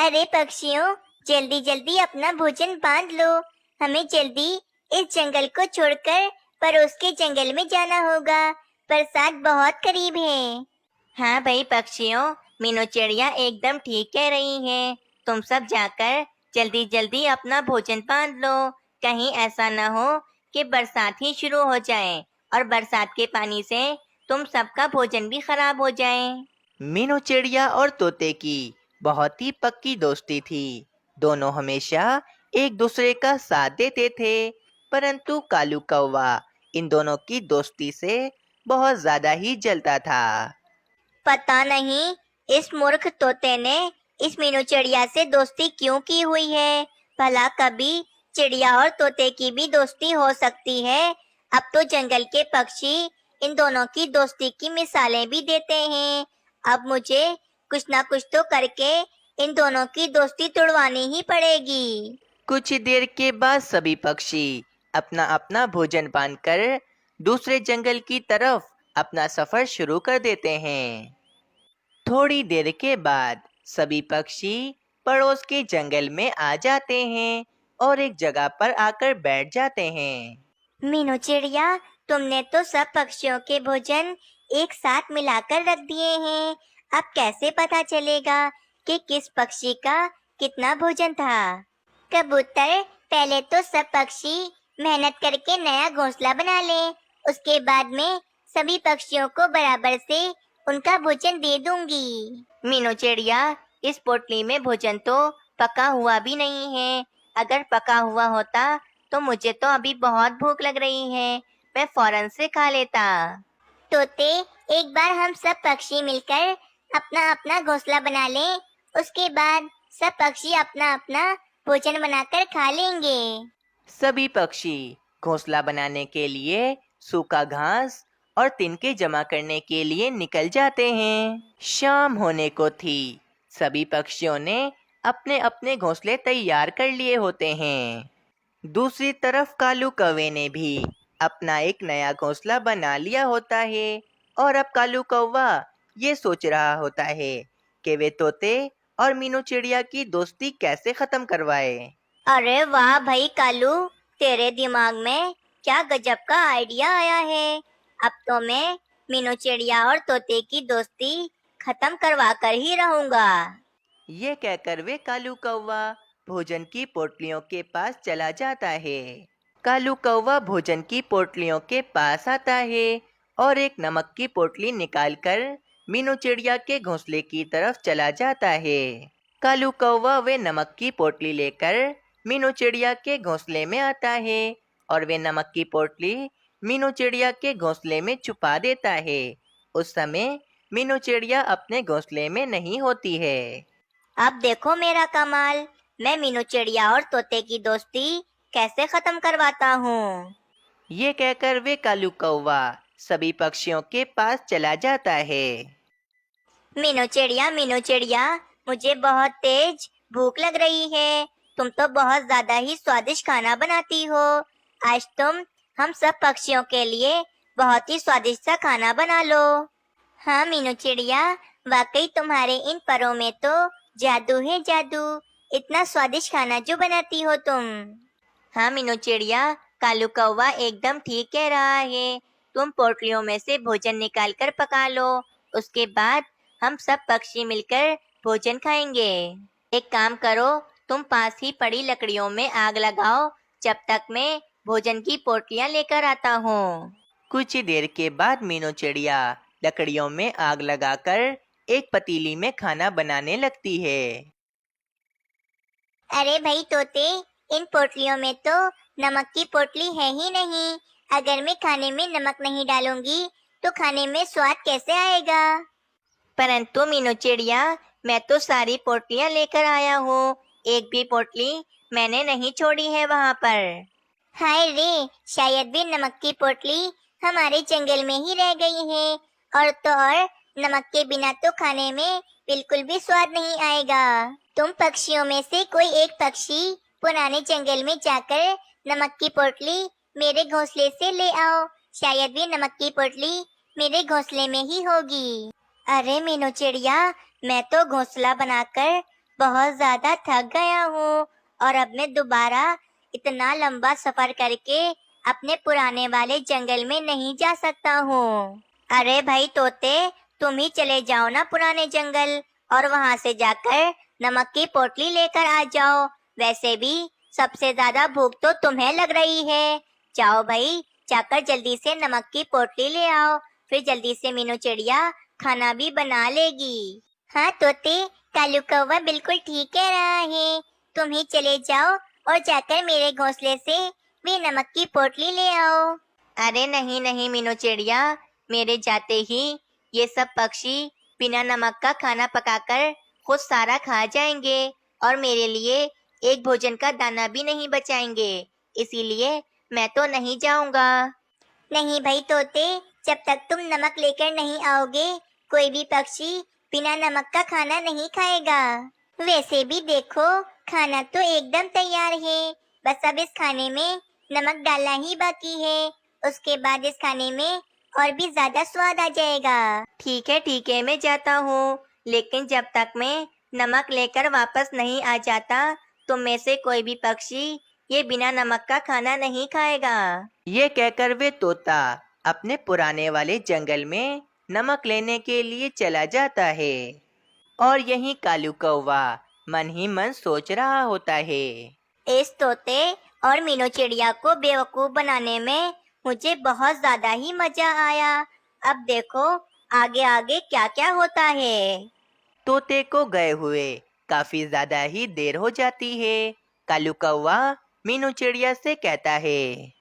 अरे पक्षियों, जल्दी जल्दी अपना भोजन बांध लो। हमें जल्दी इस जंगल को छोड़कर पड़ोस के जंगल में जाना होगा। बरसात बहुत करीब है। हाँ भाई पक्षियों, मीनू चिड़िया एकदम ठीक कह रही है। तुम सब जाकर जल्दी जल्दी अपना भोजन बांध लो। कहीं ऐसा न हो कि बरसात ही शुरू हो जाए और बरसात के पानी से तुम सबका भोजन भी खराब हो जाए। मीनू चिड़िया और तोते की बहुत ही पक्की दोस्ती थी। दोनों हमेशा एक दूसरे का साथ देते थे, परंतु कालू कौवा इन दोनों की दोस्ती से बहुत ज्यादा ही जलता था। पता नहीं इस मूर्ख तोते ने इस मीनू चिड़िया से दोस्ती क्यों की हुई है। भला कभी चिड़िया और तोते की भी दोस्ती हो सकती है। अब तो जंगल के पक्षी इन दोनों की दोस्ती की मिसालें भी देते हैं। अब मुझे कुछ ना कुछ तो करके इन दोनों की दोस्ती तोड़वानी ही पड़ेगी। कुछ देर के बाद सभी पक्षी अपना अपना भोजन बांधकर दूसरे जंगल की तरफ अपना सफर शुरू कर देते हैं। थोड़ी देर के बाद सभी पक्षी पड़ोस के जंगल में आ जाते हैं और एक जगह पर आकर बैठ जाते हैं। मीनू चिड़िया, तुमने तो सब पक्षियों के भोजन एक साथ मिलाकर रख दिए हैं। अब कैसे पता चलेगा कि किस पक्षी का कितना भोजन था? कबूतर, पहले तो सब पक्षी मेहनत करके नया घोंसला बना लें। उसके बाद में सभी पक्षियों को बराबर से उनका भोजन दे दूंगी। मीनू चिड़िया, इस पोटली में भोजन तो पका हुआ भी नहीं है। अगर पका हुआ होता तो मुझे तो अभी बहुत भूख लग रही है। मैं फौरन से खा लेता। तोते, एक बार हम सब पक्षी मिलकर अपना अपना घोंसला बना लें। उसके बाद सब पक्षी अपना अपना भोजन बनाकर खा लेंगे। सभी पक्षी घोंसला बनाने के लिए सूखा घास और तिनके जमा करने के लिए निकल जाते हैं। शाम होने को थी। सभी पक्षियों ने अपने अपने घोंसले तैयार कर लिए होते हैं। दूसरी तरफ कालू कौवे ने भी अपना एक नया घोंसला बना लिया होता है और अब कालू कौवा ये सोच रहा होता है कि वे तोते और मीनू चिड़िया की दोस्ती कैसे खत्म करवाए। अरे वाह भाई कालू, तेरे दिमाग में क्या गजब का आइडिया आया है। अब तो मैं मीनू चिड़िया और तोते की दोस्ती खत्म करवा कर ही रहूंगा। ये कहकर वे कालू कौवा भोजन की पोटलियों के पास चला जाता है। कालू कौवा भोजन की पोटलियों के पास आता है और एक नमक की पोटली निकालकर मीनू चिड़िया के घोंसले की तरफ चला जाता है। कालू कौवा वे नमक की पोटली लेकर मीनू चिड़िया के घोंसले में आता है और वे नमक की पोटली मीनू चिड़िया के घोंसले में छुपा देता है। उस समय मीनू चिड़िया अपने घोंसले में नहीं होती है। अब देखो मेरा कमाल, मैं मीनू चिड़िया और तोते की दोस्ती कैसे खत्म करवाता हूँ। ये कहकर वे कालू कौवा सभी पक्षियों के पास चला जाता है। मीनू चिड़िया, मुझे बहुत तेज भूख लग रही है। तुम तो बहुत ज्यादा ही स्वादिष्ट खाना बनाती हो। आज तुम हम सब पक्षियों के लिए बहुत ही स्वादिष्ट सा खाना बना लो। हाँ मीनू चिड़िया, वाकई तुम्हारे इन परों में तो जादू है जादू। इतना स्वादिष्ट खाना जो बनाती हो तुम। हाँ मीनू चिड़िया, कालू कौवा एकदम ठीक कह रहा है। तुम पोटलियों में से भोजन निकाल कर पका लो। उसके बाद हम सब पक्षी मिलकर भोजन खाएंगे। एक काम करो, तुम पास ही पड़ी लकड़ियों में आग लगाओ, जब तक मैं भोजन की पोटलियां लेकर आता हूँ। कुछ देर के बाद मीनू चिड़िया लकड़ियों में आग लगाकर एक पतीली में खाना बनाने लगती है। अरे भाई तोते, इन पोटलियों में तो नमक की पोटली है ही नहीं। अगर मैं खाने में नमक नहीं डालूंगी तो खाने में स्वाद कैसे आएगा? परंतु मीनू चिड़िया, मैं तो सारी पोटलियां लेकर आया हूँ। एक भी पोटली मैंने नहीं छोड़ी है वहाँ पर। हाय रे, शायद भी नमक की पोटली हमारे जंगल में ही रह गई है। और तो और नमक के बिना तो खाने में बिल्कुल भी स्वाद नहीं आएगा। तुम पक्षियों में से कोई एक पक्षी पुराने जंगल में जाकर नमक की पोटली मेरे घोंसले से ले आओ। शायद भी नमक की पोटली मेरे घोंसले में ही होगी। अरे मीनू चिड़िया, मैं तो घोंसला बनाकर बहुत ज्यादा थक गया हूँ और अब मैं दोबारा इतना लंबा सफर करके अपने पुराने वाले जंगल में नहीं जा सकता हूँ। अरे भाई तोते, तुम ही चले जाओ ना पुराने जंगल और वहां से जाकर नमक की पोटली लेकर आ जाओ। वैसे भी सबसे ज्यादा भूख तो तुम्हें लग रही है। जाओ भाई, जाकर जल्दी से नमक की पोटली ले आओ, फिर जल्दी से मीनू चिड़िया खाना भी बना लेगी। हाँ तोते, कालू कौवा बिल्कुल ठीक कह रहा है। तुम ही चले जाओ और जाकर मेरे घोंसले से भी नमक की पोटली ले आओ। अरे नहीं नहीं मीनू चिड़िया, मेरे जाते ही ये सब पक्षी बिना नमक का खाना पकाकर खुद सारा खा जाएंगे और मेरे लिए एक भोजन का दाना भी नहीं बचाएंगे। इसीलिए मैं तो नहीं जाऊंगा। नहीं भाई तोते, जब तक तुम नमक लेकर नहीं आओगे कोई भी पक्षी बिना नमक का खाना नहीं खाएगा। वैसे भी देखो, खाना तो एकदम तैयार है, बस अब इस खाने में नमक डालना ही बाकी है। उसके बाद इस खाने में और भी ज्यादा स्वाद आ जाएगा। ठीक है, मैं जाता हूँ, लेकिन जब तक मैं नमक लेकर वापस नहीं आ जाता तुम में से कोई भी पक्षी ये बिना नमक का खाना नहीं खाएगा। ये कहकर वे तोता अपने पुराने वाले जंगल में नमक लेने के लिए चला जाता है और यहीं कालू कौवा मन ही मन सोच रहा होता है। इस तोते और मीनू चिड़िया को बेवकूफ बनाने में मुझे बहुत ज्यादा ही मजा आया। अब देखो आगे आगे क्या क्या होता है। तोते को गए हुए काफी ज्यादा ही देर हो जाती है। कालू कौवा मीनू चिड़िया से कहता है,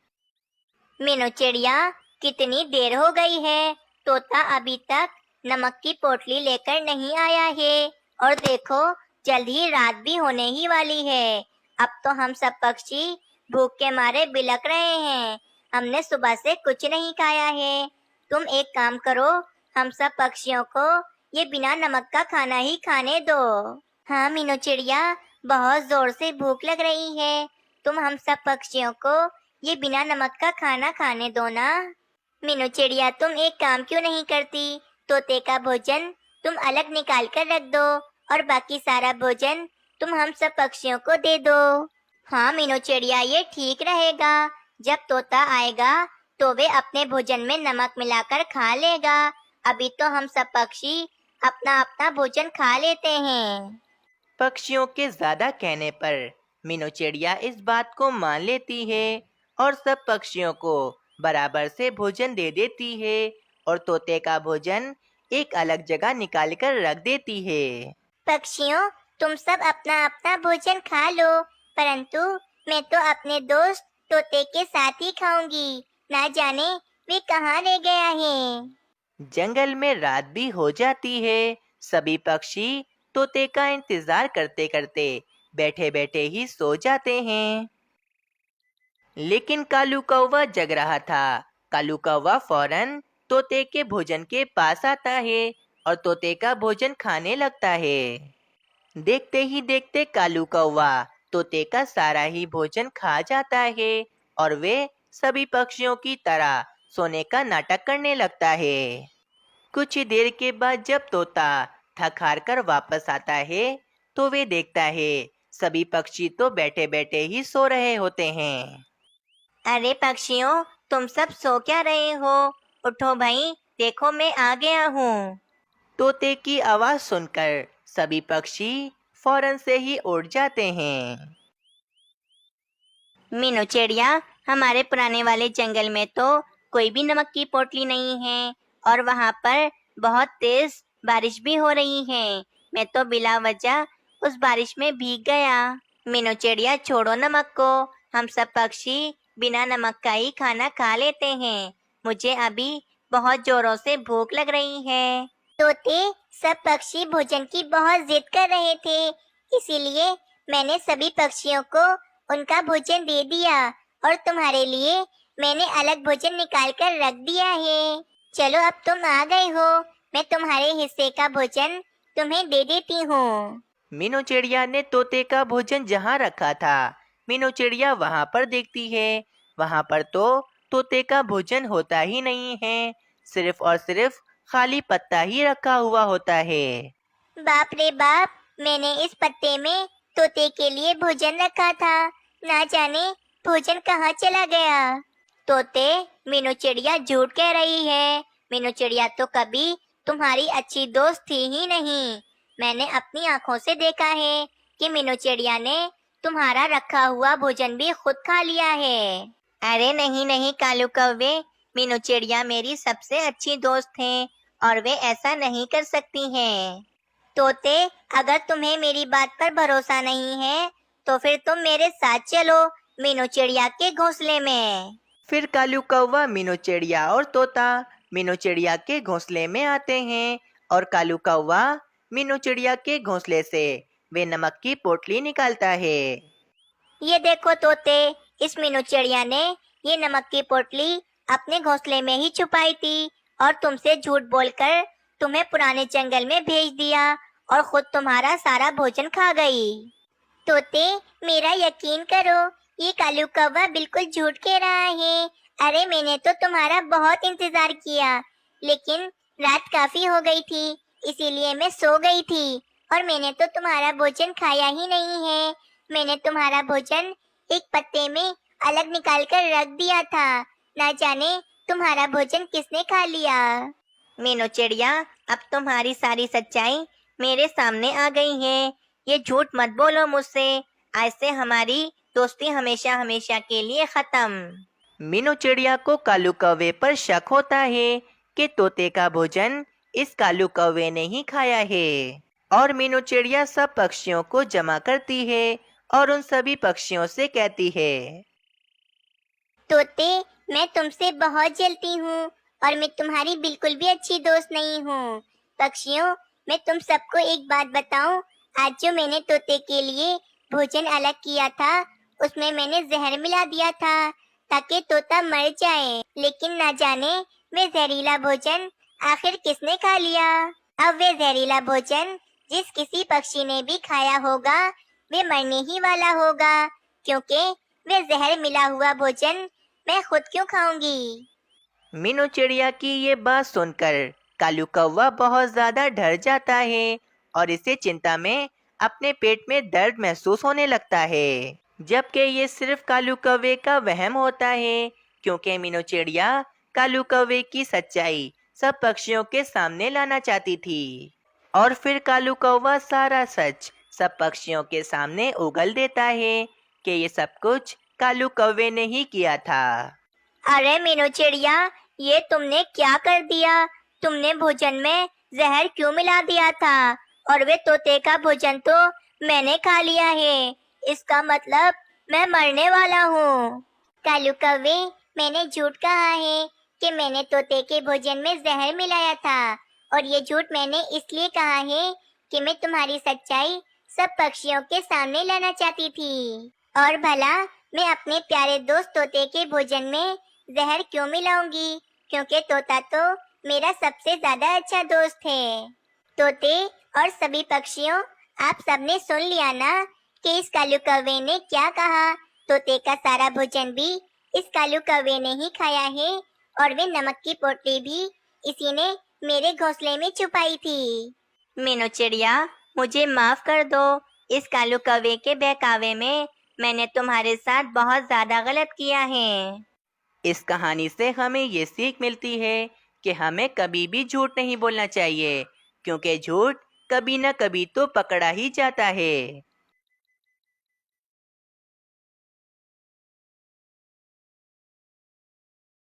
मीनू चिड़िया, कितनी देर हो गई है, तोता अभी तक नमक की पोटली लेकर नहीं आया है और देखो जल्द ही रात भी होने ही वाली है। अब तो हम सब पक्षी भूख के मारे बिलक रहे हैं। हमने सुबह से कुछ नहीं खाया है। तुम एक काम करो, हम सब पक्षियों को ये बिना नमक का खाना ही खाने दो। हाँ मीनू चिड़िया, बहुत जोर से भूख लग रही है। तुम हम सब पक्षियों को ये बिना नमक का खाना खाने दो ना। मीनू चिड़िया, तुम एक काम क्यों नहीं करती, तोते का भोजन तुम अलग निकाल कर रख दो और बाकी सारा भोजन तुम हम सब पक्षियों को दे दो। हाँ मीनू चिड़िया, ये ठीक रहेगा। जब तोता आएगा तो वे अपने भोजन में नमक मिलाकर खा लेगा। अभी तो हम सब पक्षी अपना अपना भोजन खा लेते हैं। पक्षियों के ज्यादा कहने पर मीनू चिड़िया इस बात को मान लेती है और सब पक्षियों को बराबर से भोजन दे देती है और तोते का भोजन एक अलग जगह निकाल कर रख देती है। पक्षियों, तुम सब अपना अपना भोजन खा लो, परंतु मैं तो अपने दोस्त तोते के साथ ही खाऊंगी। ना जाने वे कहाँ ले गया है। जंगल में रात भी हो जाती है। सभी पक्षी तोते का इंतजार करते करते बैठे बैठे ही सो जाते हैं। लेकिन कालू कौवा जग रहा था। कालू कौवा फौरन तोते के भोजन के पास आता है और तोते का भोजन खाने लगता है। देखते ही देखते कालू कौवा तोते का सारा ही भोजन खा जाता है और वे सभी पक्षियों की तरह सोने का नाटक करने लगता है। कुछ ही देर के बाद जब तोता थक हार कर वापस आता है तो वे देखता है सभी पक्षी तो बैठे बैठे ही सो रहे होते हैं। अरे पक्षियों, तुम सब सो क्या रहे हो? उठो भाई, देखो मैं आ गया हूँ। तोते की आवाज सुनकर सभी पक्षी फौरन से ही उड़ जाते हैं। मीनू चिड़िया, हमारे पुराने वाले जंगल में तो कोई भी नमक की पोटली नहीं है और वहाँ पर बहुत तेज बारिश भी हो रही है। मैं तो बिला वजह उस बारिश में भीग गया। मीनू चिड़िया, छोड़ो नमक को, हम सब पक्षी बिना नमक का ही खाना खा लेते हैं। मुझे अभी बहुत जोरों से भूख लग रही है। तोते, सब पक्षी भोजन की बहुत जिद कर रहे थे, इसीलिए मैंने सभी पक्षियों को उनका भोजन दे दिया और तुम्हारे लिए मैंने अलग भोजन निकाल कर रख दिया है। चलो अब तुम आ गए हो, मैं तुम्हारे हिस्से का भोजन तुम्हें दे देती हूँ। मीनू चिड़िया ने तोते का भोजन जहाँ रखा था, मीनू चिड़िया वहाँ पर देखती है। वहाँ पर तो तोते का भोजन होता ही नहीं है, सिर्फ और सिर्फ खाली पत्ता ही रखा हुआ होता है। बाप रे बाप, मैंने इस पत्ते में तोते के लिए भोजन रखा था, ना जाने भोजन कहाँ चला गया। तोते, मीनू चिड़िया झूठ कह रही है। मीनू चिड़िया तो कभी तुम्हारी अच्छी दोस्त थी ही नहीं। मैंने अपनी आंखों से देखा है कि मीनू चिड़िया ने तुम्हारा रखा हुआ भोजन भी खुद खा लिया है। अरे नहीं नहीं कालू कौवे, मीनू चिड़िया मेरी सबसे अच्छी दोस्त है और वे ऐसा नहीं कर सकती हैं। तोते, अगर तुम्हें मेरी बात पर भरोसा नहीं है तो फिर तुम मेरे साथ चलो मीनू चिड़िया के घोंसले में। फिर कालू कौवा, मीनू चिड़िया और तोता मीनू चिड़िया के घोंसले में आते हैं और कालू कौवा मीनू चिड़िया के घोंसले से वे नमक की पोटली निकालता है। ये देखो तोते, इस मीनू चिड़िया ने ये नमक की पोटली अपने घोंसले में ही छुपाई थी और तुमसे झूठ बोलकर तुम्हें पुराने जंगल में भेज दिया और खुद तुम्हारा सारा भोजन खा गई। तोते, मेरा यकीन करो, ये कालू कौवा बिल्कुल झूठ कह रहा है। अरे मैंने तो तुम्हारा बहुत इंतजार किया, लेकिन रात काफी हो गई थी, इसीलिए मैं सो गई थी और मैंने तो तुम्हारा भोजन खाया ही नहीं है। मैंने तुम्हारा भोजन एक पत्ते में अलग निकाल कर रख दिया था, ना जाने तुम्हारा भोजन किसने खा लिया। मीनू चिड़िया, अब तुम्हारी सारी सच्चाई मेरे सामने आ गई है। ये झूठ मत बोलो मुझसे, आज से हमारी दोस्ती हमेशा हमेशा के लिए खत्म। मीनू चिड़िया को कालू कौवे पर शक होता है कि तोते का भोजन इस कालू कौवे ने ही खाया है और मीनू चिड़िया सब पक्षियों को जमा करती है और उन सभी पक्षियों से कहती है, तोते, मैं तुमसे बहुत जलती हूँ और मैं तुम्हारी बिल्कुल भी अच्छी दोस्त नहीं हूँ। पक्षियों, मैं तुम सबको एक बात बताऊं, आज जो मैंने तोते के लिए भोजन अलग किया था उसमें मैंने जहर मिला दिया था ताकि तोता मर जाए, लेकिन ना जाने वे जहरीला भोजन आखिर किसने खा लिया। अब वे जहरीला भोजन जिस किसी पक्षी ने भी खाया होगा वे मरने ही वाला होगा, क्योंकि वे जहर मिला हुआ भोजन मैं खुद क्यों खाऊंगी। मीनू चिड़िया की ये बात सुनकर कालू कौवा बहुत ज्यादा डर जाता है और इसे चिंता में अपने पेट में दर्द महसूस होने लगता है, जबकि ये सिर्फ कालू कौवे का वहम होता है, क्योंकि मीनू चिड़िया कालू कौवे की सच्चाई सब पक्षियों के सामने लाना चाहती थी और फिर कालू कौवा सारा सच सब पक्षियों के सामने उगल देता है कि ये सब कुछ कालू कौवे ने ही किया था। अरे मीनू चिड़िया, ये तुमने क्या कर दिया? तुमने भोजन में जहर क्यों मिला दिया था? और वे तोते का भोजन तो मैंने खा लिया है, इसका मतलब मैं मरने वाला हूँ। कालू कौवे, मैंने झूठ कहा है कि मैंने तोते के भोजन में जहर मिलाया था और ये झूठ मैंने इसलिए कहा है कि मैं तुम्हारी सच्चाई सब पक्षियों के सामने लाना चाहती थी। और भला मैं अपने प्यारे दोस्त तोते के भोजन में जहर क्यों मिलाऊंगी, क्योंकि तोता तो मेरा सबसे ज्यादा अच्छा दोस्त है। तोते और सभी पक्षियों, आप सबने सुन लिया ना कि इस कालू कौवे ने क्या कहा। तोते का सारा भोजन भी इस कालू कौवे ने ही खाया है और वे नमक की पोटली भी इसी ने मेरे घोंसले में छुपाई थी। मीनू चिड़िया, मुझे माफ कर दो, इस कालू कौवे के बहकावे में मैंने तुम्हारे साथ बहुत ज्यादा गलत किया है। इस कहानी से हमें ये सीख मिलती है कि हमें कभी भी झूठ नहीं बोलना चाहिए, क्योंकि झूठ कभी न कभी तो पकड़ा ही जाता है।